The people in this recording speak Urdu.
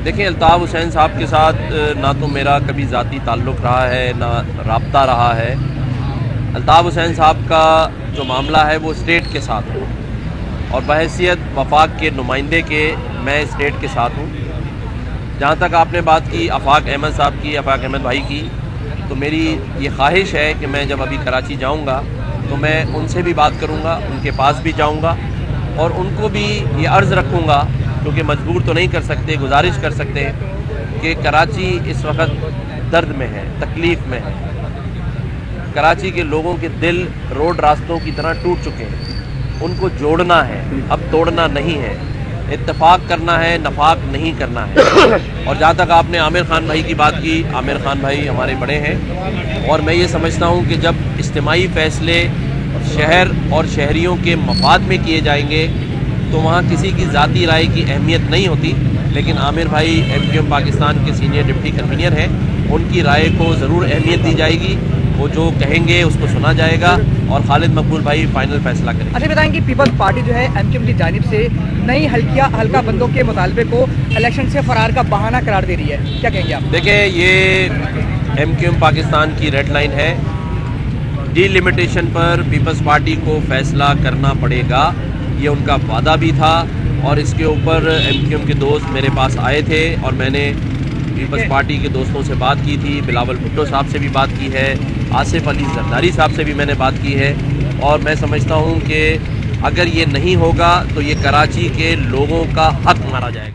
دیکھیں الطاف حسین صاحب کے ساتھ نہ تو میرا کبھی ذاتی تعلق رہا ہے نہ رابطہ رہا ہے۔ الطاف حسین صاحب کا جو معاملہ ہے وہ اسٹیٹ کے ساتھ ہے اور بحیثیت وفاق کے نمائندے کے میں اسٹیٹ کے ساتھ ہوں۔ جہاں تک آپ نے بات کی آفاق احمد صاحب کی، آفاق احمد بھائی کی، تو میری یہ خواہش ہے کہ میں جب ابھی کراچی جاؤں گا تو میں ان سے بھی بات کروں گا، ان کے پاس بھی جاؤں گا اور ان کو بھی یہ عرض رکھوں گا، کیونکہ مجبور تو نہیں کر سکتے، گزارش کر سکتے کہ کراچی اس وقت درد میں ہے، تکلیف میں ہے۔ کراچی کے لوگوں کے دل روڈ راستوں کی طرح ٹوٹ چکے ہیں، ان کو جوڑنا ہے، اب توڑنا نہیں ہے، اتفاق کرنا ہے، نفاق نہیں کرنا ہے۔ اور جہاں تک آپ نے عامر خان بھائی کی بات کی، عامر خان بھائی ہمارے بڑے ہیں اور میں یہ سمجھتا ہوں کہ جب اجتماعی فیصلے شہر اور شہریوں کے مفاد میں کیے جائیں گے تو وہاں کسی کی ذاتی رائے کی اہمیت نہیں ہوتی، لیکن عامر بھائی ایم کیو ایم پاکستان کے سینئر ڈپٹی کنوینر ہیں، ان کی رائے کو ضرور اہمیت دی جائے گی، وہ جو کہیں گے اس کو سنا جائے گا اور خالد مقبول بھائی فائنل فیصلہ کریں گے۔ اچھا بتائیں کہ پیپلز پارٹی جو ہے ایم کیو ایم کی جانب سے نئی ہلکا بندوں کے مطالبے کو الیکشن سے فرار کا بہانہ قرار دے رہی ہے، کیا کہیں گے آپ؟ دیکھیں یہ ایم کیو ایم پاکستان کی ریڈ لائن ہے، ڈی لمیٹیشن پر پیپلز پارٹی کو فیصلہ کرنا پڑے گا، یہ ان کا وعدہ بھی تھا اور اس کے اوپر ایم کیو ایم کے دوست میرے پاس آئے تھے اور میں نے پیپلز پارٹی کے دوستوں سے بات کی تھی، بلاول بھٹو صاحب سے بھی بات کی ہے، آصف علی زرداری صاحب سے بھی میں نے بات کی ہے اور میں سمجھتا ہوں کہ اگر یہ نہیں ہوگا تو یہ کراچی کے لوگوں کا حق مارا جائے گا۔